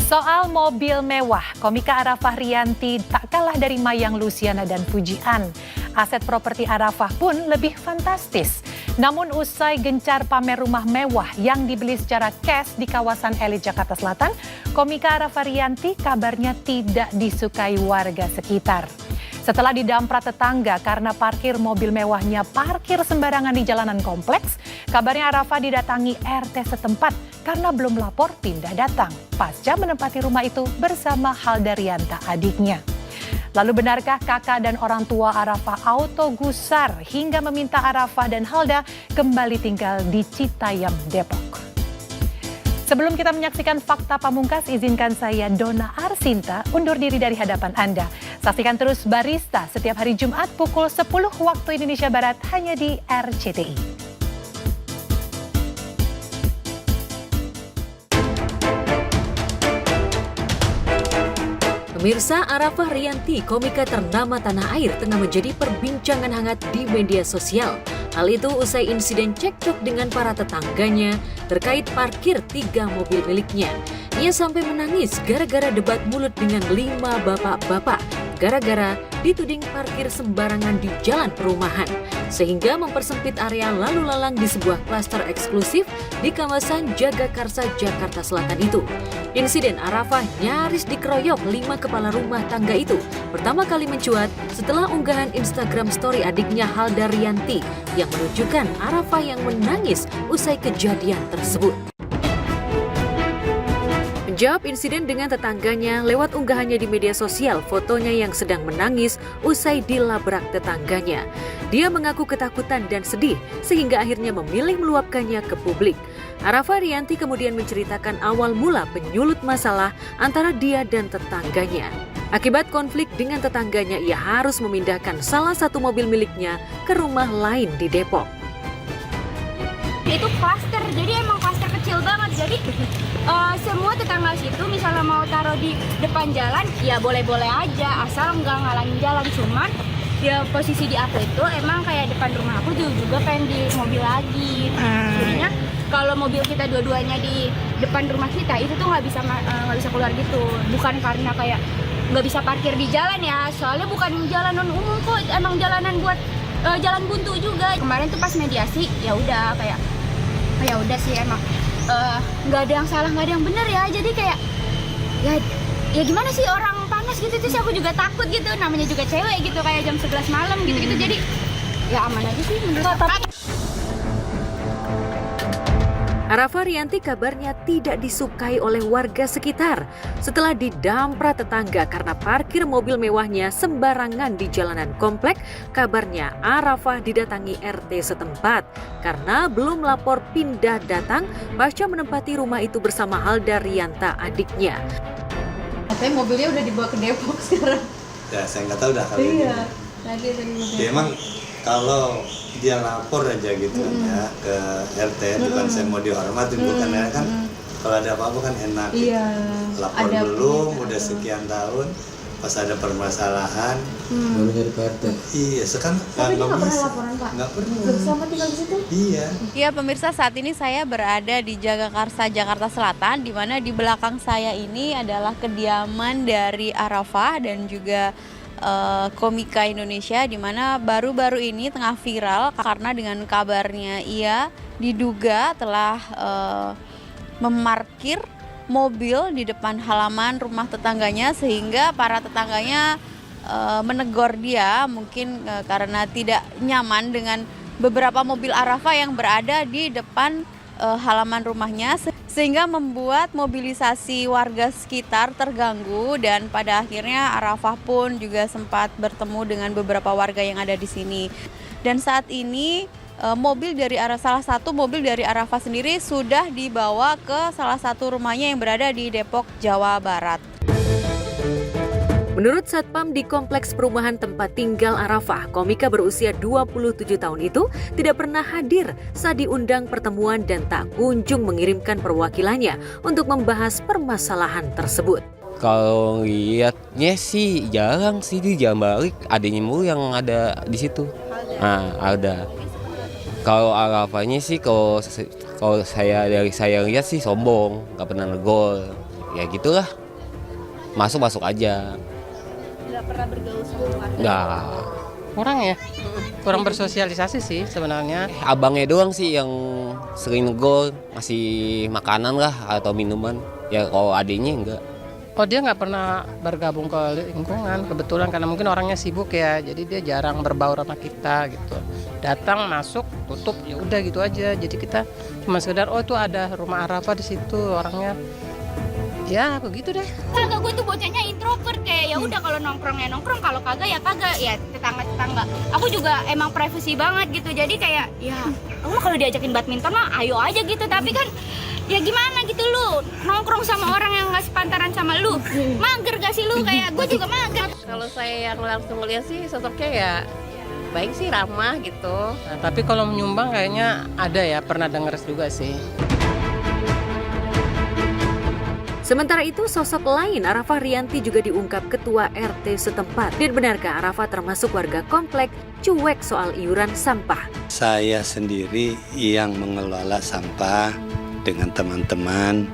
Soal mobil mewah, komika Arafah Rianti tak kalah dari Mayang Luciana dan Pujian. Aset properti Arafah pun lebih fantastis. Namun usai gencar pamer rumah mewah yang dibeli secara cash di kawasan elit Jakarta Selatan, komika Arafah Rianti kabarnya tidak disukai warga sekitar. Setelah didamprat tetangga karena parkir mobil mewahnya parkir sembarangan di jalanan kompleks, kabarnya Arafah didatangi RT setempat karena belum lapor pindah datang pasca menempati rumah itu bersama Halda Rianta adiknya. Lalu benarkah kakak dan orang tua Arafah auto gusar hingga meminta Arafah dan Halda kembali tinggal di Citayam, Depok? Sebelum kita menyaksikan fakta pamungkas, izinkan saya Dona Arsinta undur diri dari hadapan Anda. Saksikan terus Barista setiap hari Jumat pukul 10 waktu Indonesia Barat hanya di RCTI. Pemirsa, Arafah Rianti, komika ternama tanah air, tengah menjadi perbincangan hangat di media sosial. Hal itu usai insiden cekcok dengan para tetangganya terkait parkir 3 mobil miliknya. Ia sampai menangis gara-gara debat mulut dengan 5 bapak-bapak, gara-gara dituding parkir sembarangan di jalan perumahan, sehingga mempersempit area lalu lalang di sebuah klaster eksklusif di kawasan Jagakarsa, Jakarta Selatan itu. Insiden Arafah nyaris dikeroyok 5 kepala rumah tangga itu pertama kali mencuat setelah unggahan Instagram story adiknya Halda Rianti yang menunjukkan Arafah yang menangis usai kejadian tersebut. Menjawab insiden dengan tetangganya lewat unggahannya di media sosial fotonya yang sedang menangis usai dilabrak tetangganya. Dia mengaku ketakutan dan sedih sehingga akhirnya memilih meluapkannya ke publik. Arafah Rianti kemudian menceritakan awal mula penyulut masalah antara dia dan tetangganya. Akibat konflik dengan tetangganya, ia harus memindahkan salah satu mobil miliknya ke rumah lain di Depok. Itu klaster, jadi emang klaster kecil banget. Jadi semua tetangga situ misalnya mau taruh di depan jalan, ya boleh-boleh aja, asal nggak ngalangin jalan. Cuman ya posisi di aku itu emang kayak depan rumah aku juga pengen di mobil lagi. Jadinya kalau mobil kita dua-duanya di depan rumah kita itu tuh nggak bisa keluar gitu. Bukan karena kayak nggak bisa parkir di jalan ya, soalnya bukan jalanan umum kok, emang jalanan buat jalan buntu juga. Kemarin tuh pas mediasi ya udah kayak ya udah sih emang nggak ada yang salah nggak ada yang benar ya, jadi kayak ya gimana sih, orang panas gitu sih, aku juga takut gitu, namanya juga cewek gitu kayak jam 11 malam gitu jadi ya aman aja sih menurut aku. Arafah Rianti kabarnya tidak disukai oleh warga sekitar setelah didamprat tetangga karena parkir mobil mewahnya sembarangan di jalanan komplek. Kabarnya Arafah didatangi RT setempat karena belum lapor pindah datang pasca menempati rumah itu bersama Halda Rianta adiknya. Katanya mobilnya udah dibawa ke Depok sekarang. Ya saya nggak tahu dah kalau ini. Lagi Ya, emang kalau dia lapor aja gitu ya ke RT, bukan saya mau dihormatin, bukan ya kan, kalau ada apa-apa kan enak. Iya. Lapor belum, udah sekian tahun, pas ada permasalahan baru nyari ke RT. Iya, sekarang Tapi dia nggak pernah laporan, Pak? Nggak pernah. Selama tinggal di situ? Iya. Ya pemirsa, saat ini saya berada di Jagakarsa, Jakarta Selatan, di mana di belakang saya ini adalah kediaman dari Arafah dan juga komika Indonesia, di mana baru-baru ini tengah viral karena dengan kabarnya ia diduga telah memarkir mobil di depan halaman rumah tetangganya, sehingga para tetangganya menegur dia mungkin karena tidak nyaman dengan beberapa mobil Arafah yang berada di depan halaman rumahnya, sehingga membuat mobilisasi warga sekitar terganggu, dan pada akhirnya Arafah pun juga sempat bertemu dengan beberapa warga yang ada di sini. Dan saat ini salah satu mobil dari Arafah sendiri sudah dibawa ke salah satu rumahnya yang berada di Depok, Jawa Barat. Menurut Satpam di kompleks perumahan tempat tinggal Arafah, komika berusia 27 tahun itu tidak pernah hadir saat diundang pertemuan dan tak kunjung mengirimkan perwakilannya untuk membahas permasalahan tersebut. Kalau lihatnya sih jarang sih, di jam balik adanya mulu yang ada di situ. Ada. Kalau Arafahnya sih kalau saya lihat sih sombong, nggak pernah negol. ya gitulah, masuk aja. Nggak pernah bergaul sama warga. Nggak. Kurang ya, kurang bersosialisasi sih sebenarnya. Abangnya doang sih yang sering negor, ngasih makanan lah atau minuman. Ya kalau adiknya enggak. Oh, dia nggak pernah bergabung ke lingkungan, kebetulan karena mungkin orangnya sibuk ya, jadi dia jarang berbaur sama kita gitu. Datang, masuk, tutup, ya udah gitu aja. Jadi kita cuma sekedar oh itu ada rumah Arafah di situ orangnya. Ya begitu deh. Kagak, gue tuh bocahnya introvert, kayak ya udah kalau nongkrong ya nongkrong, kalau kagak ya tetangga. Aku juga emang privacy banget gitu. Jadi kayak ya Allah kalau diajakin badminton mah ayo aja gitu, tapi kan ya gimana gitu lu nongkrong sama orang yang nggak sepantaran sama lu. Mager gak sih lu? Kayak gue juga mager. Kalau saya yang langsung lihat sih sosoknya ya baik sih, ramah gitu. Nah, tapi kalau menyumbang kayaknya ada ya, pernah denger juga sih. Sementara itu, sosok lain Arafah Rianti juga diungkap ketua RT setempat. Dan benarkah Arafah termasuk warga komplek cuek soal iuran sampah? Saya sendiri yang mengelola sampah dengan teman-teman,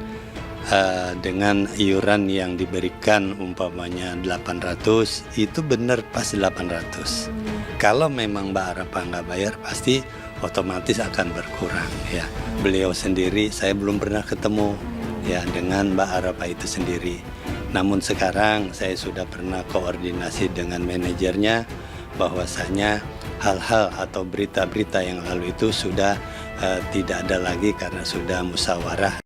dengan iuran yang diberikan umpamanya 800, itu benar pas 800. Kalau memang Mbak Arafah nggak bayar, pasti otomatis akan berkurang ya. Beliau sendiri saya belum pernah ketemu ya dengan Mbak Arafah itu sendiri. Namun sekarang saya sudah pernah koordinasi dengan manajernya bahwasanya hal-hal atau berita-berita yang lalu itu sudah tidak ada lagi karena sudah musyawarah.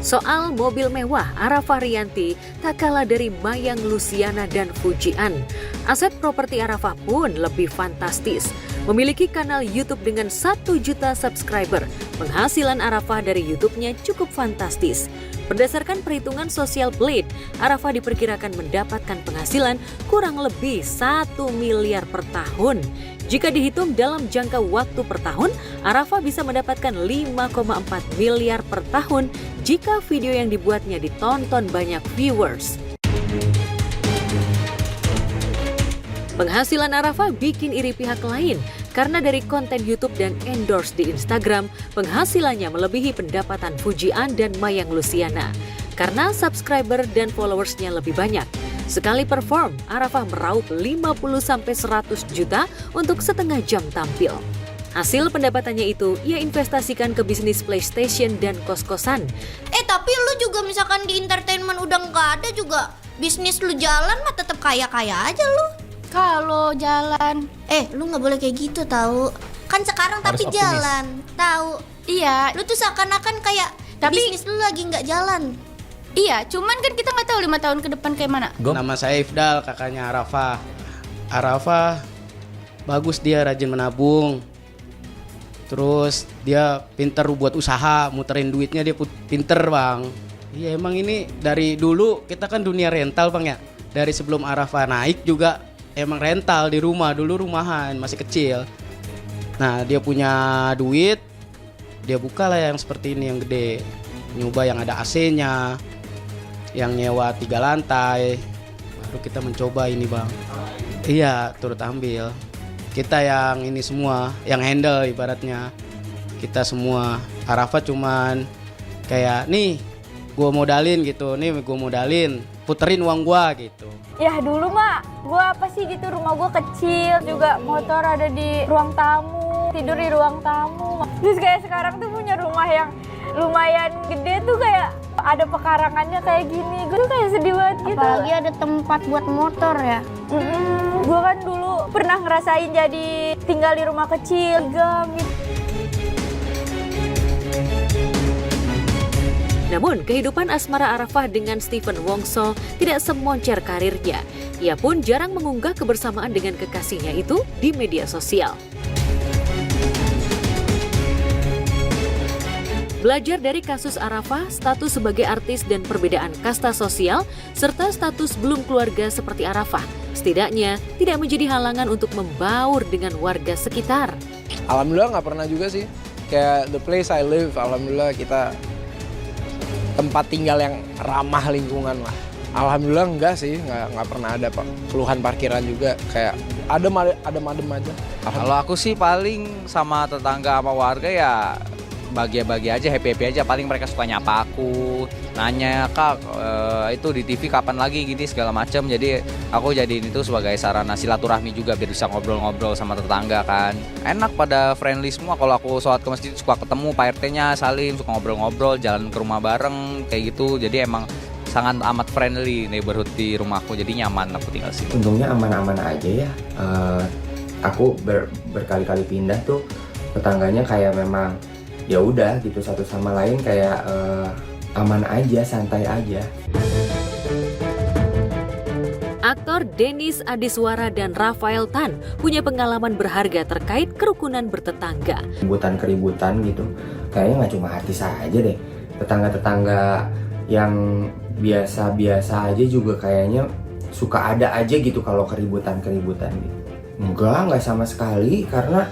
Soal mobil mewah, Arafah Rianti tak kalah dari Mayang Luciana dan Fujian. Aset properti Arafah pun lebih fantastis. Memiliki kanal YouTube dengan 1 juta subscriber, penghasilan Arafah dari YouTube-nya cukup fantastis. Berdasarkan perhitungan Social Blade, Arafah diperkirakan mendapatkan penghasilan kurang lebih 1 miliar per tahun. Jika dihitung dalam jangka waktu per tahun, Arafah bisa mendapatkan 5,4 miliar per tahun jika video yang dibuatnya ditonton banyak viewers. Penghasilan Arafah bikin iri pihak lain karena dari konten YouTube dan endorse di Instagram, penghasilannya melebihi pendapatan Fujian dan Mayang Luciana karena subscriber dan followersnya lebih banyak. Sekali perform, Arafah meraup 50-100 juta untuk setengah jam tampil. Hasil pendapatannya itu ia investasikan ke bisnis PlayStation dan kos-kosan. Tapi lu juga misalkan di entertainment udah nggak ada juga, bisnis lu jalan mah tetap kaya-kaya aja lu. Kalau jalan, Lu nggak boleh kayak gitu tahu. Kan sekarang Harus tapi optimis. jalan, tahu. iya, Lu tuh seakan-akan kayak Tapi- bisnis lu lagi nggak jalan. iya, cuman kan kita nggak tahu 5 tahun ke depan kayak mana. Nama saya Ifdal, kakaknya Arafah. Arafah bagus, dia rajin menabung. Terus dia pinter buat usaha, muterin duitnya dia pinter bang. Iya emang ini dari dulu kita kan dunia rental bang ya. Dari sebelum Arafah naik juga emang rental di rumah, dulu rumahan masih kecil. Nah dia punya duit, dia buka lah yang seperti ini yang gede. Nyoba yang ada AC-nya, yang nyewa 3 lantai. Baru kita mencoba ini bang. Iya turut ambil. Kita yang ini semua, yang handle ibaratnya. Kita semua, Arafah cuman kayak nih gue modalin gitu, nih gue modalin, puterin uang gue gitu. Ya dulu mah gue apa sih gitu, rumah gue kecil juga, motor ada di ruang tamu, tidur di ruang tamu. Terus kayak sekarang tuh punya rumah yang lumayan gede tuh, kayak ada pekarangannya kayak gini. Gue tuh kayak sedih banget gitu. Apalagi ada tempat buat motor ya. Gue kan dulu pernah ngerasain jadi tinggal di rumah kecil, gang gitu. Namun, kehidupan asmara Arafah dengan Stephen Wongso tidak semoncer karirnya. Ia pun jarang mengunggah kebersamaan dengan kekasihnya itu di media sosial. Belajar dari kasus Arafah, status sebagai artis dan perbedaan kasta sosial, serta status belum keluarga seperti Arafah, setidaknya tidak menjadi halangan untuk membaur dengan warga sekitar. Alhamdulillah nggak pernah juga sih. Kayak the place I live, alhamdulillah kita tempat tinggal yang ramah lingkungan lah. Alhamdulillah enggak sih, nggak pernah ada keluhan parkiran juga. Kayak adem aja. Kalau aku sih paling sama tetangga sama warga ya bahagia-bahagia aja, happy-happy aja. Paling mereka suka nyapa aku, nanya, "Kak, itu di TV kapan lagi?" gini segala macam. Jadi aku jadiin itu sebagai sarana silaturahmi juga biar bisa ngobrol-ngobrol sama tetangga kan. Enak, pada friendly semua. Kalau aku sholat ke masjid suka ketemu Pak RT-nya, salim, suka ngobrol-ngobrol, jalan ke rumah bareng kayak gitu. Jadi emang sangat amat friendly neighborhood di rumahku, jadi nyaman aku tinggal sini. Untungnya aman-aman aja ya. Aku berkali-kali pindah tuh, tetangganya kayak memang ya udah gitu, satu sama lain kayak aman aja, santai aja. Aktor Dennis Adiswara dan Rafael Tan punya pengalaman berharga terkait kerukunan bertetangga. Keributan gitu, kayaknya nggak cuma artis aja deh. Tetangga-tetangga yang biasa-biasa aja juga kayaknya suka ada aja gitu kalau keributan-keributan gitu. Enggak sama sekali, karena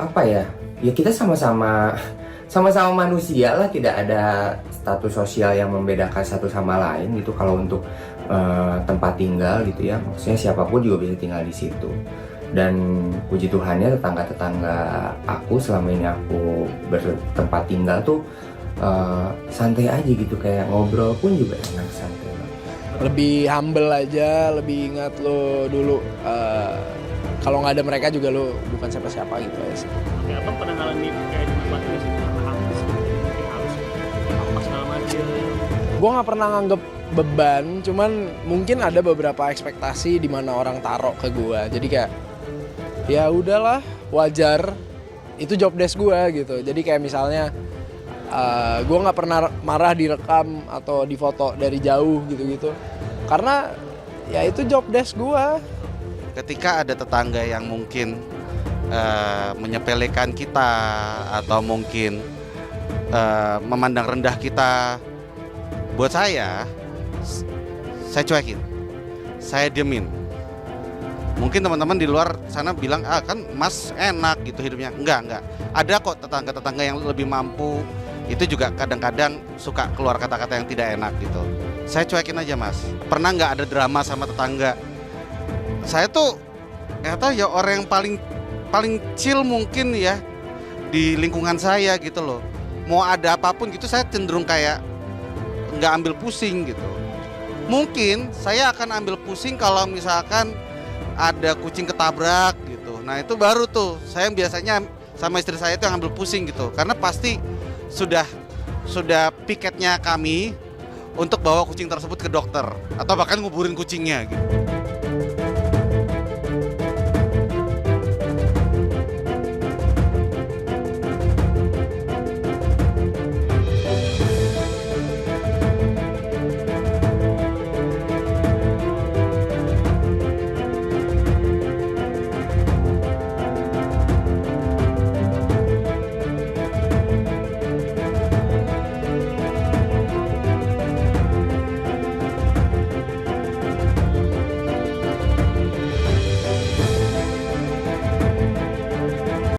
apa ya? Ya kita sama-sama manusia lah, tidak ada status sosial yang membedakan satu sama lain gitu. Kalau untuk tempat tinggal gitu ya, maksudnya siapapun juga bisa tinggal di situ. Dan puji Tuhannya tetangga-tetangga aku selama ini aku bertempat tinggal tuh santai aja gitu, kayak ngobrol pun juga enak, santai. Lebih humble aja, lebih ingat lo dulu kalau nggak ada mereka juga lo bukan siapa-siapa gitu aja sih. Oke, Abang pernah ngalamin kayak di tempat ini sih, karena artis mungkin harus apa segala macam. Gue nggak pernah nganggep beban, cuman mungkin ada beberapa ekspektasi di mana orang taruh ke gue. Jadi kayak ya udahlah, wajar, itu job desk gue gitu. Jadi kayak misalnya gue nggak pernah marah direkam atau difoto dari jauh gitu-gitu, karena ya itu job desk gue. Ketika ada tetangga yang mungkin menyepelekan kita atau mungkin memandang rendah kita, buat saya cuekin, saya diemin. Mungkin teman-teman di luar sana bilang, kan Mas enak gitu hidupnya. Enggak. Ada kok tetangga-tetangga yang lebih mampu, itu juga kadang-kadang suka keluar kata-kata yang tidak enak gitu. Saya cuekin aja, Mas. Pernah nggak ada drama sama tetangga? Saya tuh ya orang yang paling chill mungkin ya di lingkungan saya gitu loh. Mau ada apapun gitu saya cenderung kayak nggak ambil pusing gitu. Mungkin saya akan ambil pusing kalau misalkan ada kucing ketabrak gitu. Nah itu baru tuh saya biasanya sama istri saya itu yang ambil pusing gitu. Karena pasti sudah piketnya kami untuk bawa kucing tersebut ke dokter atau bahkan nguburin kucingnya gitu.